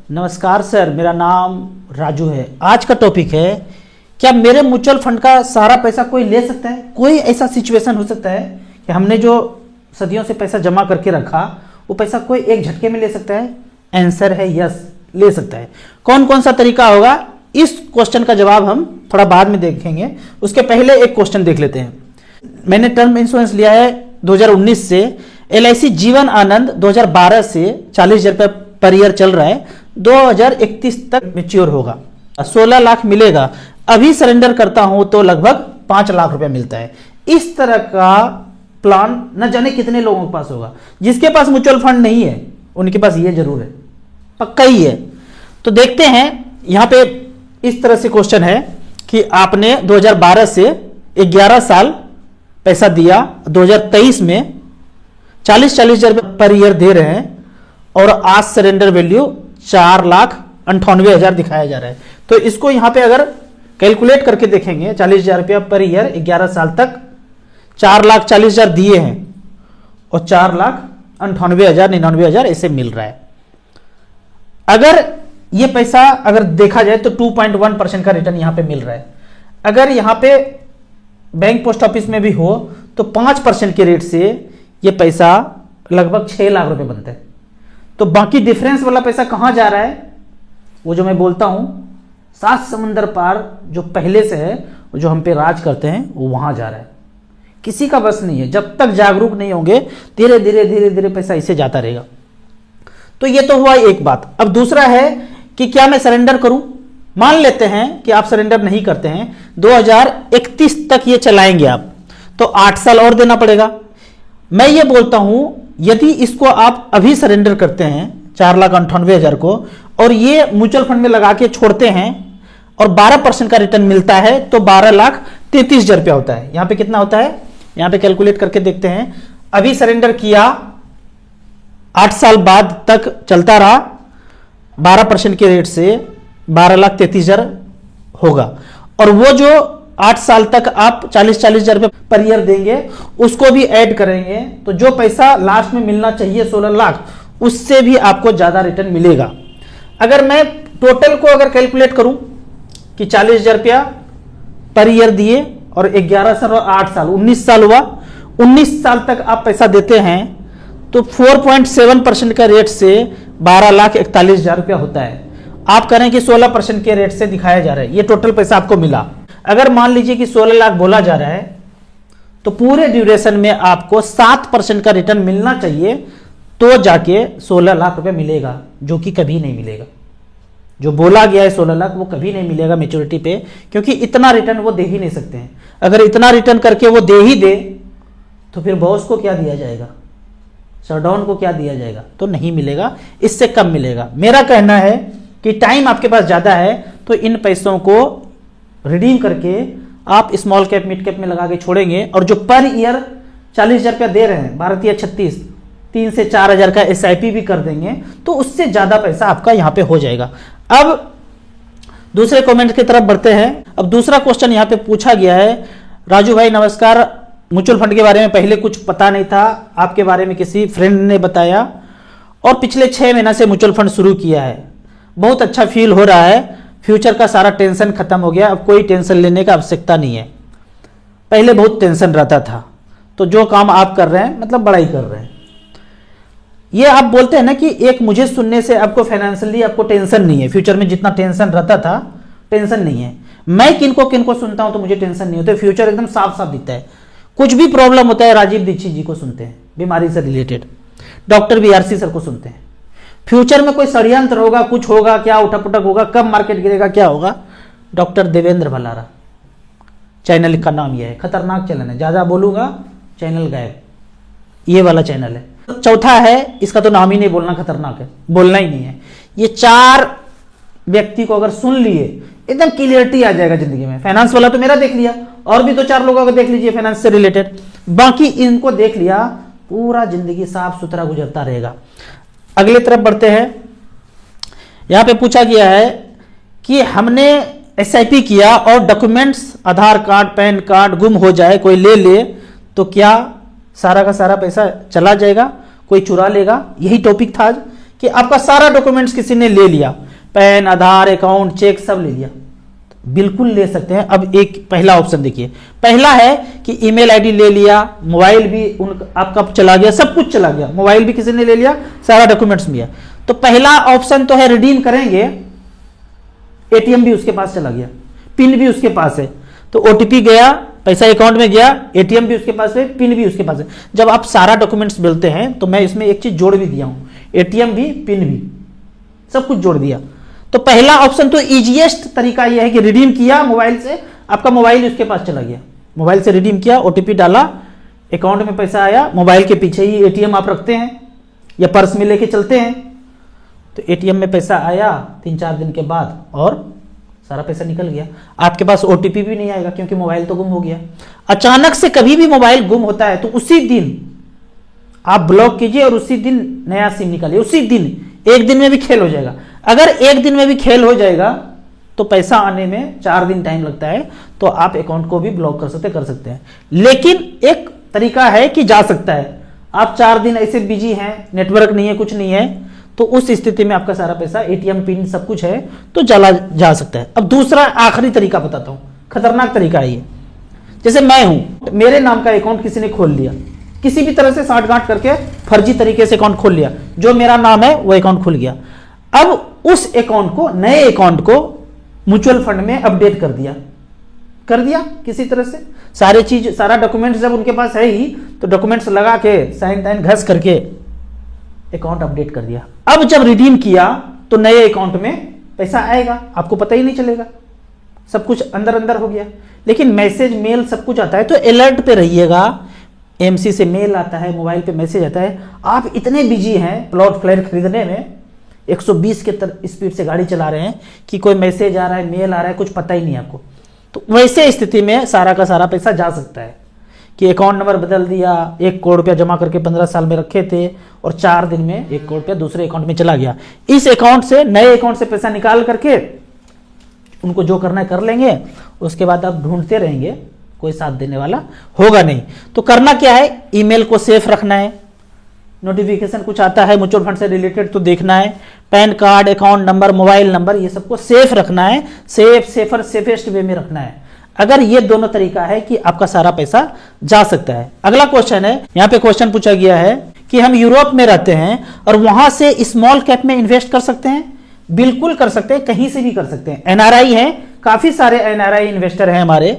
नमस्कार सर, मेरा नाम राजू है। आज का टॉपिक है, क्या मेरे म्यूचुअल फंड का सारा पैसा कोई ले सकता है? कोई ऐसा सिचुएशन हो सकता है कि हमने जो सदियों से पैसा जमा करके रखा वो पैसा कोई एक झटके में ले सकता है? आंसर है यस, ले सकता है। कौन कौन सा तरीका होगा, इस क्वेश्चन का जवाब हम थोड़ा बाद में देखेंगे। उसके पहले एक क्वेश्चन देख लेते हैं। मैंने टर्म इंश्योरेंस लिया है 2019 से। LIC जीवन आनंद 2012 से 40,000 रुपये पर ईयर चल रहा है। 2031 तक मैच्योर होगा, 16 लाख मिलेगा। अभी सरेंडर करता हूं तो लगभग 5 लाख रुपए मिलता है। इस तरह का प्लान न जाने कितने लोगों के पास होगा। जिसके पास म्यूचुअल फंड नहीं है उनके पास ये जरूर है, पक्का ही है। तो देखते हैं, यहां पे इस तरह से क्वेश्चन है कि आपने 2012 से 11 साल पैसा दिया, 2023 में 40,000 रुपये पर ईयर दे रहे हैं और आज सरेंडर वैल्यू 4,98,000 दिखाया जा रहा है। तो इसको यहां पे अगर कैलकुलेट करके देखेंगे, 40,000 रुपया पर ईयर 11 साल तक 4,40,000 दिए हैं और 4,98,000 ऐसे मिल रहा है। अगर ये पैसा अगर देखा जाए तो 2.1% का रिटर्न यहां पे मिल रहा है। अगर यहां पे बैंक पोस्ट ऑफिस में भी हो तो 5% के रेट से ये पैसा लगभग 6 लाख रुपए बनता है। तो बाकी डिफरेंस वाला पैसा कहां जा रहा है? वो जो मैं बोलता हूं 7 समुंदर पार जो पहले से है, जो हम पे राज करते हैं, वो वहां जा रहा है। किसी का बस नहीं है। जब तक जागरूक नहीं होंगे धीरे धीरे पैसा इसे जाता रहेगा। तो ये तो हुआ एक बात। अब दूसरा है कि क्या मैं सरेंडर करूं? मान लेते हैं कि आप सरेंडर नहीं करते हैं, 2031 तक ये चलाएंगे आप, तो 8 साल और देना पड़ेगा। मैं ये बोलता हूं, यदि इसको आप अभी सरेंडर करते हैं 4,98,000 को और ये म्यूचुअल फंड में लगा के छोड़ते हैं और 12% का रिटर्न मिलता है तो 12,33,000 रुपया होता है। यहां पे कितना होता है, यहां पे कैलकुलेट करके देखते हैं। अभी सरेंडर किया, 8 साल बाद तक चलता रहा, 12% के रेट से 12,33,000 होगा। और वो जो 8 साल तक आप 40,000 रुपये पर ईयर देंगे उसको भी ऐड करेंगे तो जो पैसा लास्ट में मिलना चाहिए 16 लाख, उससे भी आपको ज्यादा रिटर्न मिलेगा। अगर मैं टोटल को अगर कैलकुलेट करूं कि 40,000 रुपया पर ईयर दिए और 11 साल और 8 साल 19 साल हुआ, 19 साल तक आप पैसा देते हैं तो 4.7% का रेट से 12,41,000 रुपया होता है। आप करें कि 16% के रेट से दिखाया जा रहा है, ये टोटल पैसा आपको मिला। अगर मान लीजिए कि 16 लाख बोला जा रहा है तो पूरे ड्यूरेशन में आपको 7% का रिटर्न मिलना चाहिए तो जाके 16 लाख रुपए मिलेगा, जो कि कभी नहीं मिलेगा। जो बोला गया है 16 लाख वो कभी नहीं मिलेगा मैच्योरिटी पे, क्योंकि इतना रिटर्न वो दे ही नहीं सकते हैं। अगर इतना रिटर्न करके वो दे ही दे तो फिर बॉस को क्या दिया जाएगा, शटडाउन को क्या दिया जाएगा? तो नहीं मिलेगा, इससे कम मिलेगा। मेरा कहना है कि टाइम आपके पास ज्यादा है तो इन पैसों को रिडीम करके आप स्मॉल कैप मिड कैप में लगा के छोड़ेंगे और जो पर ईयर 40,000 रुपया दे रहे हैं भारतीय 36, 3 से 4,000 का SIP भी कर देंगे तो उससे ज्यादा पैसा आपका यहां पे हो जाएगा। अब दूसरे कमेंट की तरफ बढ़ते हैं। अब दूसरा क्वेश्चन यहां पे पूछा गया है, राजू भाई नमस्कार, म्यूचुअल फंड के बारे में पहले कुछ पता नहीं था, आपके बारे में किसी फ्रेंड ने बताया और पिछले 6 महीना से म्यूचुअल फंड शुरू किया है। बहुत अच्छा फील हो रहा है, फ्यूचर का सारा टेंशन खत्म हो गया, अब कोई टेंशन लेने का आवश्यकता नहीं है। पहले बहुत टेंशन रहता था, तो जो काम आप कर रहे हैं मतलब बड़ा ही कर रहे हैं। ये आप बोलते हैं ना कि एक मुझे सुनने से आपको फाइनेंशियली आपको टेंशन नहीं है, फ्यूचर में जितना टेंशन रहता था टेंशन नहीं है। मैं किनको किनको सुनता हूं तो मुझे टेंशन नहीं होता, फ्यूचर एकदम साफ साफ दिखता है। कुछ भी प्रॉब्लम होता है राजीव दीक्षित जी को सुनते हैं, बीमारी से रिलेटेड, डॉक्टर BRC सर को सुनते हैं। फ्यूचर में कोई षड्यंत्र होगा, कुछ होगा, क्या उठक-पुठक होगा, कब मार्केट गिरेगा, क्या होगा, डॉक्टर देवेंद्र भलारा, चैनल का नाम यह है। खतरनाक चैनल है, ज्यादा बोलूंगा चैनल गायब, ये वाला चैनल है। चौथा है, इसका तो नाम ही नहीं बोलना, खतरनाक है, बोलना ही नहीं है। ये 4 व्यक्ति को अगर सुन लिए एकदम क्लियरिटी आ जाएगा जिंदगी में। फाइनेंस वाला तो मेरा देख लिया, और भी 2-4 लोगों को देख लीजिए फाइनेंस से रिलेटेड, बाकी इनको देख लिया, पूरा जिंदगी साफ सुथरा गुजरता रहेगा। अगले तरफ बढ़ते हैं। यहां पे पूछा गया है कि हमने SIP किया और डॉक्यूमेंट्स आधार कार्ड पैन कार्ड गुम हो जाए, कोई ले ले तो क्या सारा का सारा पैसा चला जाएगा, कोई चुरा लेगा? यही टॉपिक था आज कि आपका सारा डॉक्यूमेंट्स किसी ने ले लिया, पैन, आधार, अकाउंट, चेक सब ले लिया, बिल्कुल ले सकते हैं। अब एक पहला ऑप्शन देखिए, पहला है कि ईमेल आईडी ले लिया, मोबाइल भी आपका चला गया, सब कुछ चला गया, मोबाइल भी किसी ने ले लिया, सारा डॉक्यूमेंट्स भी है। तो पहला ऑप्शन तो है रिडीम करेंगे, एटीएम भी उसके पास चला गया, पिन भी उसके पास है, तो ओटीपी गया, पैसा अकाउंट में गया, एटीएम भी उसके पास है, पिन भी उसके पास है। जब आप सारा डॉक्यूमेंट्स मिलते हैं तो मैं इसमें एक चीज जोड़ भी दिया हूं, एटीएम भी, पिन भी, सब कुछ जोड़ दिया। तो पहला ऑप्शन तो इजीएस्ट तरीका यह है कि रिडीम किया मोबाइल से, आपका मोबाइल उसके पास चला गया, मोबाइल से रिडीम किया, ओटीपी डाला, अकाउंट में पैसा आया, मोबाइल के पीछे ही एटीएम आप रखते हैं या पर्स में लेके चलते हैं, तो एटीएम में पैसा आया 3-4 दिन के बाद और सारा पैसा निकल गया, आपके पास ओटीपी भी नहीं आएगा क्योंकि मोबाइल तो गुम हो गया। अचानक से कभी भी मोबाइल गुम होता है तो उसी दिन आप ब्लॉक कीजिए और उसी दिन नया सिम निकालिए, उसी दिन, एक दिन में भी खेल हो जाएगा। अगर एक दिन में भी खेल हो जाएगा तो पैसा आने में 4 दिन टाइम लगता है, तो आप अकाउंट को भी ब्लॉक कर सकते हैं। लेकिन एक तरीका है कि जा सकता है, आप 4 दिन ऐसे बिजी हैं, नेटवर्क नहीं है, कुछ नहीं है, तो उस स्थिति में आपका सारा पैसा, एटीएम, पिन सब कुछ है तो चला जा सकता है। अब दूसरा आखिरी तरीका बताता हूं, खतरनाक तरीका है ये। जैसे मैं हूं, मेरे नाम का अकाउंट किसी ने खोल लिया, किसी भी तरह से साठगांठ करके फर्जी तरीके से अकाउंट खोल लिया, जो मेरा नाम है वो अकाउंट खुल गया। अब उस अकाउंट को, नए अकाउंट को म्यूचुअल फंड में अपडेट कर दिया किसी तरह से, सारे चीज, सारा डॉक्यूमेंट्स जब उनके पास है ही, तो डॉक्यूमेंट्स लगा के साइन टाइन घस करके अकाउंट अपडेट कर दिया। अब जब रिडीम किया तो नए अकाउंट में पैसा आएगा, आपको पता ही नहीं चलेगा, सब कुछ अंदर अंदर हो गया। लेकिन मैसेज, मेल सब कुछ आता है, तो अलर्ट पे रहिएगा। एमसी से मेल आता है, मोबाइल पे मैसेज आता है, आप इतने बिजी हैं प्लॉट फ्लैट खरीदने में, 120 के स्पीड से गाड़ी चला रहे हैं कि कोई मैसेज आ रहा है, मेल आ रहा है, कुछ पता ही नहीं आपको। तो वैसे स्थिति में सारा का सारा पैसा जा सकता है कि अकाउंट नंबर बदल दिया, 1 करोड़ रुपया जमा करके 15 साल में रखे थे और 4 दिन में 1 करोड़ रुपया दूसरे अकाउंट में चला गया। इस अकाउंट से, नए अकाउंट से पैसा निकाल करके उनको जो करना है कर लेंगे, उसके बाद आप ढूंढते रहेंगे, कोई साथ देने वाला होगा नहीं। तो करना क्या है, ईमेल को सेफ रखना है, नोटिफिकेशन कुछ आता है म्यूचुअल फंड से रिलेटेड तो देखना है, pan card, account number, mobile number, ये सबको सेफ रखना है, सेफेस्ट वे में रखना है। अगर ये दोनों तरीका है कि आपका सारा पैसा जा सकता है। अगला क्वेश्चन है, यहाँ पे क्वेश्चन पूछा गया है कि हम यूरोप में रहते हैं और वहां से स्मॉल कैप में इन्वेस्ट कर सकते हैं। बिल्कुल कर सकते हैं, कहीं से भी कर सकते हैं। एनआरआई है, काफी सारे एनआरआई इन्वेस्टर हैं हमारे।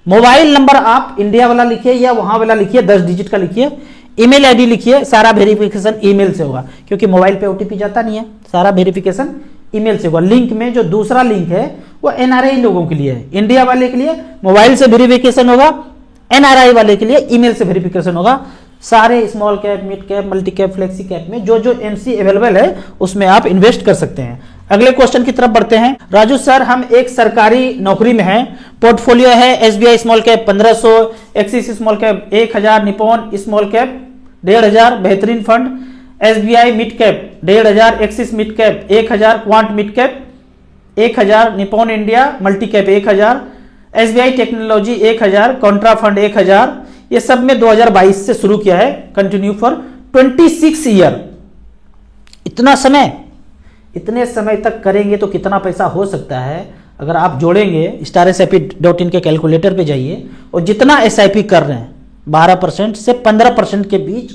मोबाइल नंबर आप इंडिया वाला लिखिए या वहां वाला लिखिए, 10 डिजिट का लिखिए, ईमेल आईडी लिखिए, सारा वेरिफिकेशन ईमेल से होगा क्योंकि मोबाइल पे ओटीपी जाता नहीं है, सारा वेरिफिकेशन ईमेल से होगा। लिंक में जो दूसरा लिंक है वो एनआरआई लोगों के लिए है, इंडिया वाले के लिए मोबाइल से वेरिफिकेशन होगा, एनआरआई वाले के लिए ईमेल से वेरिफिकेशन होगा। सारे small cap, mid cap, multi cap, flexi cap में जो जो एमसी अवेलेबल है उसमें आप इन्वेस्ट कर सकते हैं। अगले क्वेश्चन की तरफ बढ़ते हैं। राजू सर, हम एक सरकारी नौकरी में हैं, पोर्टफोलियो है SBI small cap 1500, axis small cap 1000, Nippon small cap 1500, बेहतरीन fund, SBI mid cap 1500, axis mid cap 1000, quant mid cap 1000, Nippon India multi cap 1000, SBI technology 1000, Contra fund 1000। ये सब में 2022 से शुरू किया है, कंटिन्यू फॉर 26 ईयर। इतने समय तक करेंगे तो कितना पैसा हो सकता है अगर आप जोड़ेंगे। StarSIP.in के कैलकुलेटर पे जाइए और जितना SIP कर रहे हैं 12% से 15% के बीच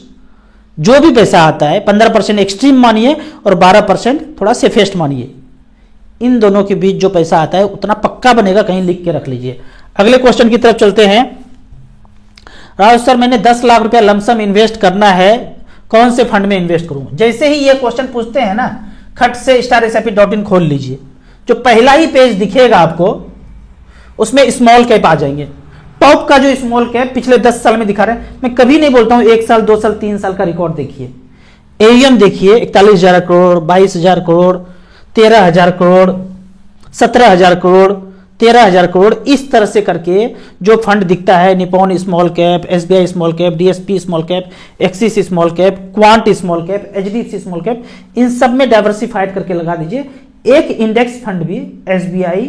जो भी पैसा आता है, 15% एक्सट्रीम मानिए और 12% थोड़ा सेफेस्ट मानिए, इन दोनों के बीच जो पैसा आता है उतना पक्का बनेगा, कहीं लिख के रख लीजिए। अगले क्वेश्चन की तरफ चलते हैं। राहुल सर, मैंने 10 लाख रुपया लमसम इन्वेस्ट करना है, कौन से फंड में इन्वेस्ट करूं? जैसे ही ये क्वेश्चन पूछते हैं ना, खट से StarSIP.in खोल लीजिए, जो पहला ही पेज दिखेगा आपको उसमें स्मॉल कैप आ जाएंगे। टॉप का जो स्मॉल कैप पिछले 10 साल में दिखा रहे हैं, मैं कभी नहीं बोलता हूं 1 साल 2 साल 3 साल का रिकॉर्ड देखिए। AUM देखिए, 41,000 करोड़, 22,000 करोड़, 13,000 करोड़, 17,000 करोड़, 13,000 करोड़, इस तरह से करके जो फंड दिखता है, Nippon small cap, SBI small cap, DSP small cap, Axis small cap, Quant small cap, HDFC small cap, इन सब में डाइवर्सिफाइड करके लगा दीजिए। एक इंडेक्स फंड भी SBI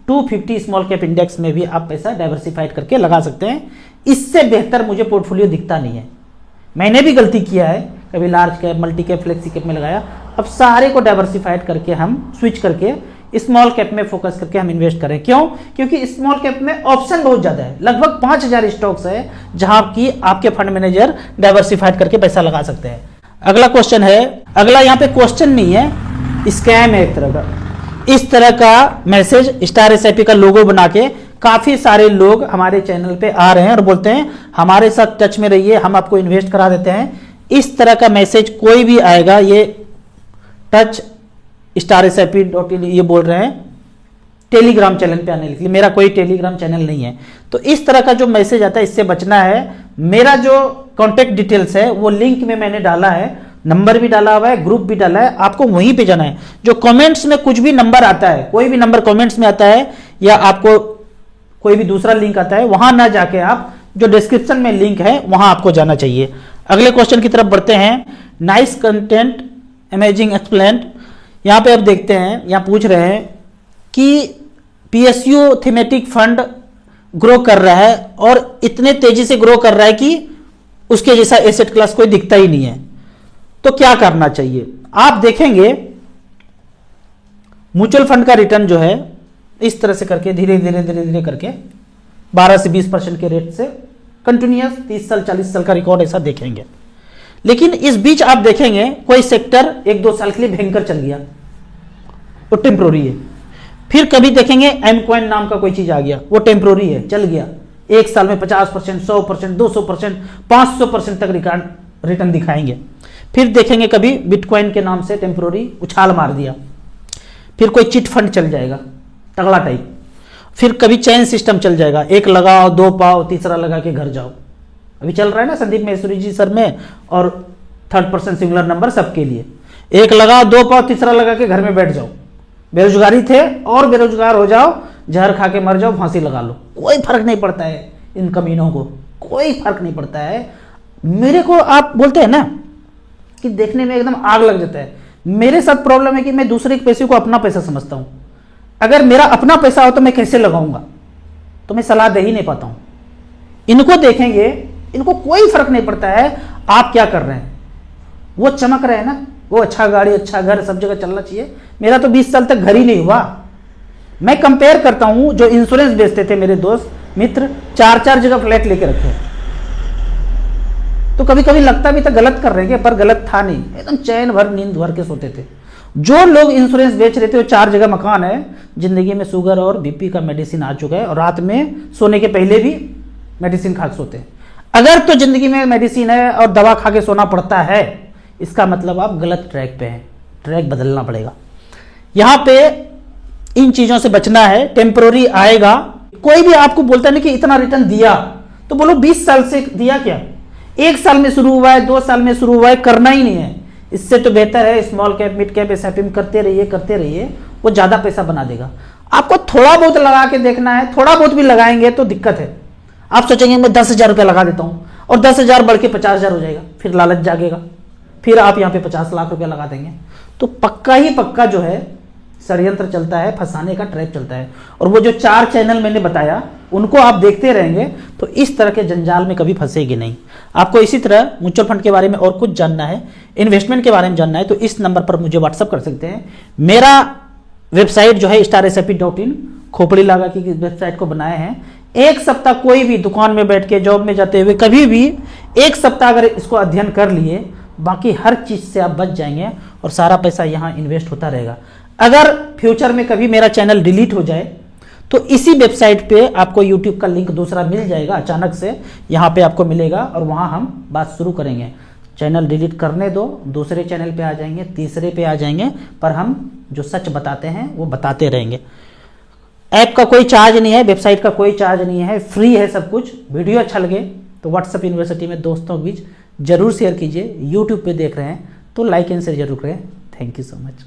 250 स्मॉल कैप इंडेक्स में भी आप पैसा डाइवर्सिफाइड करके लगा सकते हैं। इससे बेहतर मुझे पोर्टफोलियो दिखता नहीं है। मैंने भी गलती किया है, कभी large cap, multi cap, flexi cap में लगाया, अब सारे को डाइवर्सिफाइड करके हम स्विच करके स्मॉल कैप में फोकस करके हम इन्वेस्ट करें। क्यों? क्योंकि स्मॉल कैप में ऑप्शन बहुत ज्यादा है, लगभग 5000 स्टॉक्स है जहां की आपके फंड मैनेजर डाइवर्सिफाइड करके पैसा लगा सकते हैं। अगला क्वेश्चन है, अगला यहाँ पे क्वेश्चन नहीं है, स्कैम है एक तरह का। इस तरह का मैसेज स्टार एसआईपी का लोगो बना के काफी सारे लोग हमारे चैनल पे आ रहे हैं और बोलते हैं हमारे साथ टच में रहिए, हम आपको इन्वेस्ट करा देते हैं। इस तरह का मैसेज कोई भी आएगा, ये टच StarSIP.in ये बोल रहे हैं टेलीग्राम चैनल पे आने के लिए, मेरा कोई टेलीग्राम चैनल नहीं है। तो इस तरह का जो मैसेज आता है इससे बचना है। मेरा जो कॉन्टेक्ट डिटेल्स है वो लिंक में मैंने डाला है, नंबर भी डाला हुआ है, ग्रुप भी डाला है, आपको वहीं पे जाना है। जो कमेंट्स में कुछ भी नंबर आता है, कोई भी नंबर कमेंट्स में आता है या आपको कोई भी दूसरा लिंक आता है, वहां ना जाके आप जो डिस्क्रिप्शन में लिंक है वहां आपको जाना चाहिए। अगले क्वेश्चन की तरफ बढ़ते हैं। Nice content amazing explained. यहां पे आप देखते हैं, यहां पूछ रहे हैं कि पीएसयू थीमेटिक फंड ग्रो कर रहा है और इतने तेजी से ग्रो कर रहा है कि उसके जैसा एसेट क्लास कोई दिखता ही नहीं है, तो क्या करना चाहिए? आप देखेंगे म्यूचुअल फंड का रिटर्न जो है इस तरह से करके धीरे धीरे धीरे धीरे करके 12 से 20% के रेट से कंटिन्यूअस 30 साल 40 साल का रिकॉर्ड ऐसा देखेंगे। लेकिन इस बीच आप देखेंगे कोई सेक्टर 1-2 साल के लिए भयंकर चल गया, वो टेम्प्रोरी है। फिर कभी देखेंगे एम कॉइन नाम का कोई चीज आ गया, वो टेम्प्रोरी है, चल गया, एक साल में 50%, 100%, 200%, 500% तक रिटर्न दिखाएंगे। फिर देखेंगे कभी बिटकॉइन के नाम से टेम्प्रोरी उछाल मार दिया। फिर कोई चिट फंड चल जाएगा तगड़ा टाइप। फिर कभी चैन सिस्टम चल जाएगा, एक लगाओ 2 पाओ, तीसरा लगा के घर जाओ। अभी चल रहा है ना संदीप महेश्वरी जी सर में, और 3rd सिंगुलर नंबर सबके लिए, एक लगाओ 2 पाओ, तीसरा लगा के घर में बैठ जाओ। बेरोजगारी थे और बेरोजगार हो जाओ, जहर खा के मर जाओ, फांसी लगा लो, कोई फर्क नहीं पड़ता है इन कमीनों को, कोई फर्क नहीं पड़ता है। मेरे को आप बोलते हैं ना कि देखने में एकदम आग लग जाता है। मेरे साथ प्रॉब्लम है कि मैं दूसरे के पैसे को अपना पैसा समझता हूं। अगर मेरा अपना पैसा हो तो मैं कैसे लगाऊंगा, तो मैं सलाह दे ही नहीं पाता हूं। इनको देखेंगे, इनको कोई फर्क नहीं पड़ता है आप क्या कर रहे हैं, वो चमक रहे हैं ना, वो अच्छा गाड़ी अच्छा घर सब जगह चलना चाहिए। मेरा तो 20 साल तक घर ही नहीं हुआ। मैं कंपेयर करता हूं, जो इंश्योरेंस बेचते थे मेरे दोस्त मित्र, 4-4 जगह फ्लैट लेके रखे, तो कभी कभी लगता भी था गलत कर रहे हैं, पर गलत था नहीं, एकदम चैन भर नींद भर के सोते थे। जो लोग इंश्योरेंस बेच रहे थे वो 4 जगह मकान है, जिंदगी में शुगर और बीपी का मेडिसिन आ चुका है और रात में सोने के पहले भी मेडिसिन खा के सोते हैं। अगर तो जिंदगी में मेडिसिन है और दवा खा के सोना पड़ता है, इसका मतलब आप गलत ट्रैक पे हैं, ट्रैक बदलना पड़ेगा। यहां पे इन चीजों से बचना है। टेम्पररी आएगा, कोई भी आपको बोलता नहीं कि इतना रिटर्न दिया, तो बोलो 20 साल से दिया क्या, 1 साल में शुरू हुआ है, 2 साल में शुरू हुआ है, करना ही नहीं है। इससे तो बेहतर है small cap mid cap SIP में करते रहिए, वो ज्यादा पैसा बना देगा। आपको थोड़ा बहुत लगा के देखना है, थोड़ा बहुत भी लगाएंगे तो दिक्कत है। आप सोचेंगे मैं 10,000 रुपया लगा देता हूं और 10,000 बढ़ के 50,000 हो जाएगा, फिर लालच जागेगा, फिर आप यहां पे 50 लाख रुपया लगा देंगे। तो पक्का ही पक्का जो है षड्यंत्र चलता है, फंसाने का ट्रैप चलता है। और वो जो 4 चैनल मैंने बताया उनको आप देखते रहेंगे तो इस तरह के जंजाल में कभी फंसेगी नहीं। आपको इसी तरह म्यूचुअल फंड के बारे में और कुछ जानना है, इन्वेस्टमेंट के बारे में जानना है, तो इस नंबर पर मुझे व्हाट्सअप कर सकते हैं। मेरा वेबसाइट जो है StarSIP.in, खोपड़ी लगा की वेबसाइट को बनाए हैं। 1 सप्ताह कोई भी दुकान में बैठ के, जॉब में जाते हुए, कभी भी 1 सप्ताह अगर इसको अध्ययन कर लिए, बाकी हर चीज से आप बच जाएंगे और सारा पैसा यहाँ इन्वेस्ट होता रहेगा। अगर फ्यूचर में कभी मेरा चैनल डिलीट हो जाए तो इसी वेबसाइट पे आपको यूट्यूब का लिंक दूसरा मिल जाएगा, अचानक से यहाँ पे आपको मिलेगा और वहाँ हम बात शुरू करेंगे। चैनल डिलीट करने दो, दूसरे चैनल पे आ जाएंगे, तीसरे पे आ जाएंगे, पर हम जो सच बताते हैं वो बताते रहेंगे। ऐप का कोई चार्ज नहीं है, वेबसाइट का कोई चार्ज नहीं है, फ्री है सब कुछ। वीडियो अच्छा लगे तो व्हाट्सएप यूनिवर्सिटी में दोस्तों के बीच जरूर शेयर कीजिए। यूट्यूब पे देख रहे हैं तो लाइक एंड शेयर जरूर करें। Thank you so much.